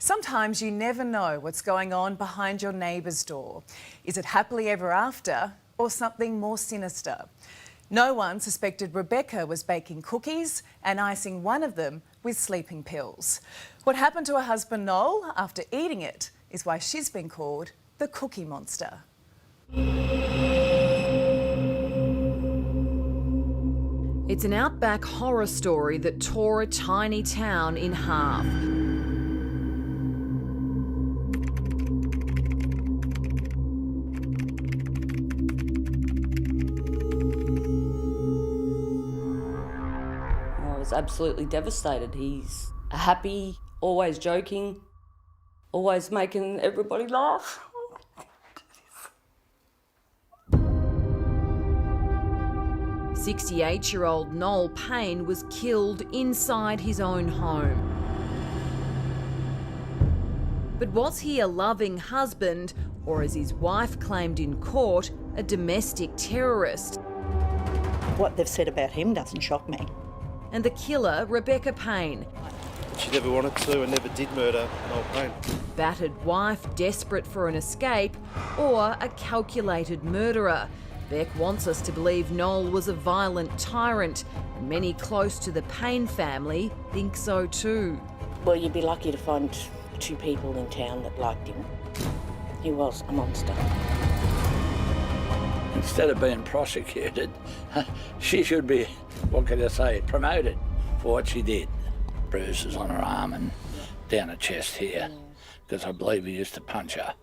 Sometimes you never know what's going on behind your neighbour's door. Is it happily ever after or something more sinister? No one suspected Rebecca was baking cookies and icing one of them with sleeping pills. What happened to her husband Noel after eating it is why she's been called the Cookie Monster. It's an outback horror story that tore a tiny town in half. I was absolutely devastated. He's happy, always joking, always making everybody laugh. 68-year-old Noel Payne was killed inside his own home. But was he a loving husband, or, as his wife claimed in court, a domestic terrorist? What they've said about him doesn't shock me. And the killer, Rebecca Payne. She never wanted to and never did murder Noel Payne. Battered wife desperate for an escape, or a calculated murderer. Beck wants us to believe Noel was a violent tyrant, and many close to the Payne family think so too. Well, you'd be lucky to find two people in town that liked him. He was a monster. Instead of being prosecuted, she should be, what can I say, promoted for what she did. Bruises on her arm and down her chest here, because I believe he used to punch her.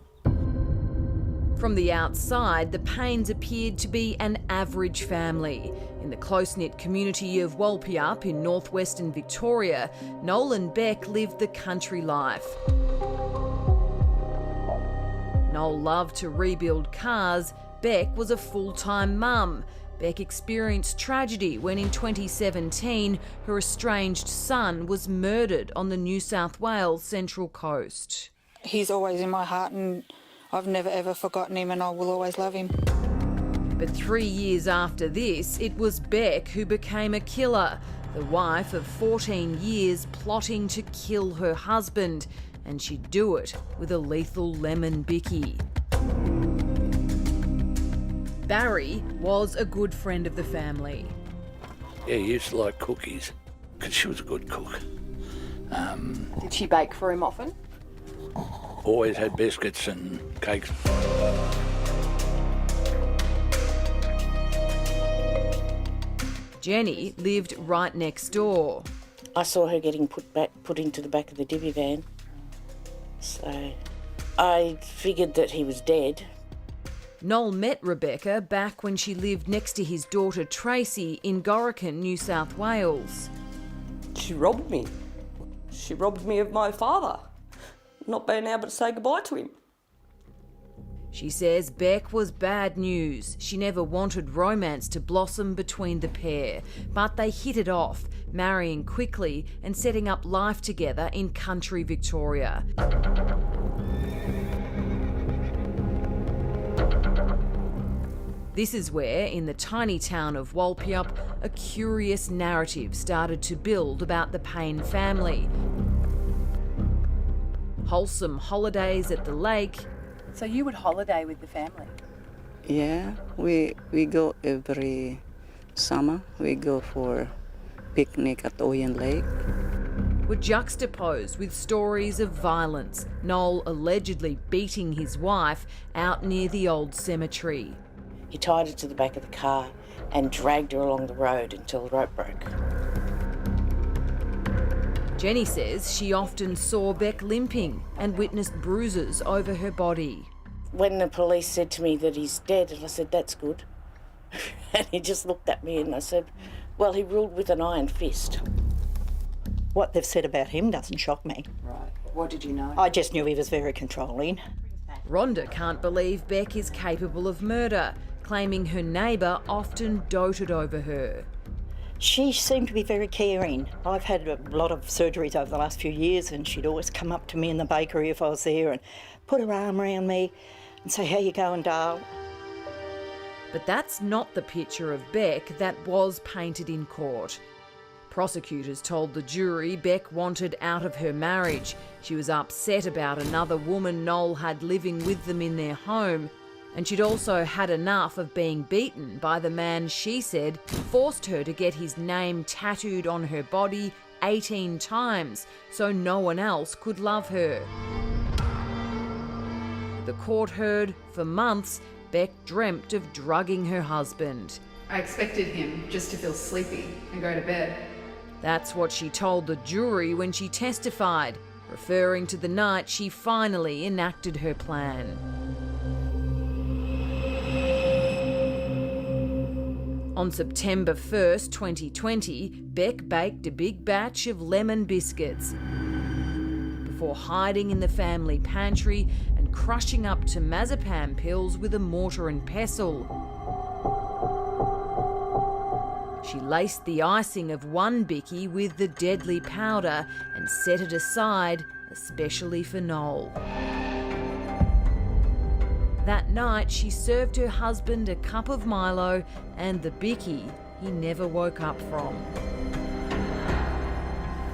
From the outside, the Paynes appeared to be an average family. In the close-knit community of Walpiup in northwestern Victoria, Noel and Beck lived the country life. Noel loved to rebuild cars. Beck was a full-time mum. Beck experienced tragedy when in 2017 her estranged son was murdered on the New South Wales Central Coast. He's always in my heart and I've never ever forgotten him and I will always love him. But 3 years after this, it was Beck who became a killer, the wife of 14 years plotting to kill her husband, and she'd do it with a lethal lemon bicky. Barry was a good friend of the family. Yeah, he used to like cookies, because she was a good cook. Did she bake for him often? Always had biscuits and cakes. Jenny lived right next door. I saw her getting put into the back of the divvy van. So I figured that he was dead. Noel met Rebecca back when she lived next to his daughter Tracy in Gorican, New South Wales. She robbed me. She robbed me of my father, not being able to say goodbye to him. She says Beck was bad news. She never wanted romance to blossom between the pair, but they hit it off, marrying quickly and setting up life together in country Victoria. This is where, in the tiny town of Walpiup, a curious narrative started to build about the Payne family. Wholesome holidays at the lake. So you would holiday with the family? Yeah, we go every summer. We go for picnic at Oyen Lake. Were juxtaposed with stories of violence, Noel allegedly beating his wife out near the old cemetery. He tied her to the back of the car and dragged her along the road until the rope broke. Jenny says she often saw Beck limping and witnessed bruises over her body. When the police said to me that he's dead, and I said, that's good. And he just looked at me and I said, well, he ruled with an iron fist. What they've said about him doesn't shock me. Right. What did you know? I just knew he was very controlling. Rhonda can't believe Beck is capable of murder, claiming her neighbour often doted over her. She seemed to be very caring. I've had a lot of surgeries over the last few years and she'd always come up to me in the bakery if I was there and put her arm around me and say, how you going, darl? But that's not the picture of Beck that was painted in court. Prosecutors told the jury Beck wanted out of her marriage. She was upset about another woman Noel had living with them in their home, and she'd also had enough of being beaten by the man she said forced her to get his name tattooed on her body 18 times so no one else could love her. The court heard for months Beck dreamt of drugging her husband. I expected him just to feel sleepy and go to bed. That's what she told the jury when she testified, referring to the night she finally enacted her plan. On September 1st, 2020, Beck baked a big batch of lemon biscuits before hiding in the family pantry and crushing up temazepam pills with a mortar and pestle. She laced the icing of one bicky with the deadly powder and set it aside, especially for Noel. That night, she served her husband a cup of Milo and the bicky he never woke up from.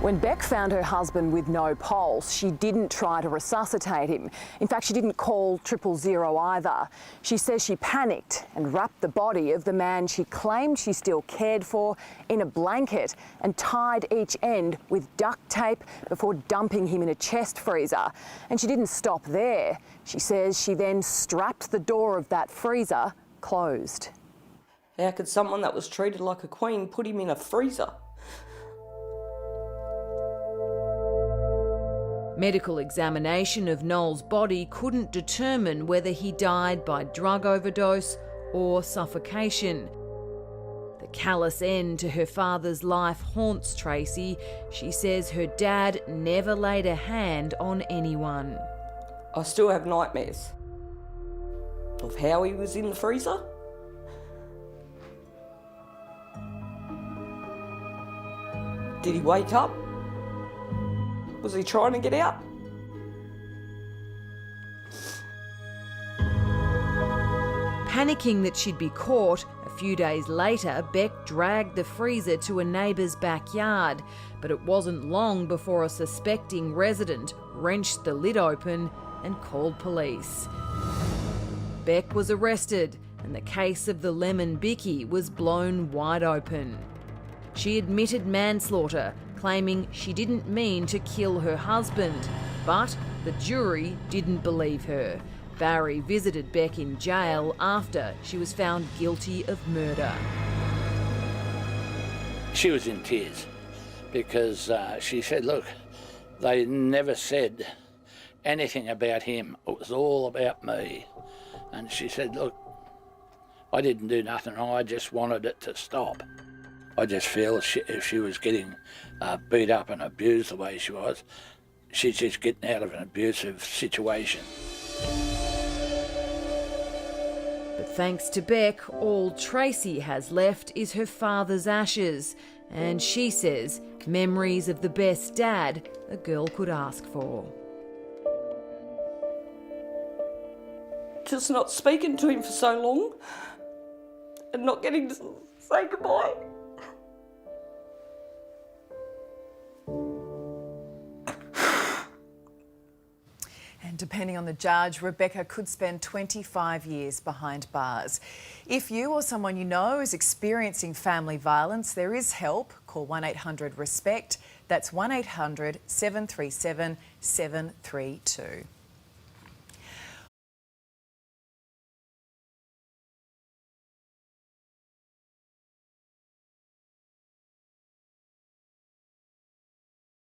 When Beck found her husband with no pulse, she didn't try to resuscitate him. In fact, she didn't call 000 either. She says she panicked and wrapped the body of the man she claimed she still cared for in a blanket and tied each end with duct tape before dumping him in a chest freezer. And she didn't stop there. She says she then strapped the door of that freezer closed. How could someone that was treated like a queen put him in a freezer? Medical examination of Noel's body couldn't determine whether he died by drug overdose or suffocation. The callous end to her father's life haunts Tracy. She says her dad never laid a hand on anyone. I still have nightmares of how he was in the freezer. Did he wake up? Was he trying to get out? Panicking that she'd be caught, a few days later, Beck dragged the freezer to a neighbour's backyard. But it wasn't long before a suspecting resident wrenched the lid open and called police. Beck was arrested, and the case of the lemon bicky was blown wide open. She admitted manslaughter, claiming she didn't mean to kill her husband, but the jury didn't believe her. Barry visited Beck in jail after she was found guilty of murder. She was in tears because she said, look, they never said anything about him. It was all about me. And she said, look, I didn't do nothing wrong, I just wanted it to stop. I just feel if she was getting beat up and abused the way she was, she's just getting out of an abusive situation. But thanks to Beck, all Tracy has left is her father's ashes. And she says memories of the best dad a girl could ask for. Just not speaking to him for so long and not getting to say goodbye. And depending on the judge, Rebecca could spend 25 years behind bars. If you or someone you know is experiencing family violence, there is help. Call 1800-RESPECT. That's 1800 737 732.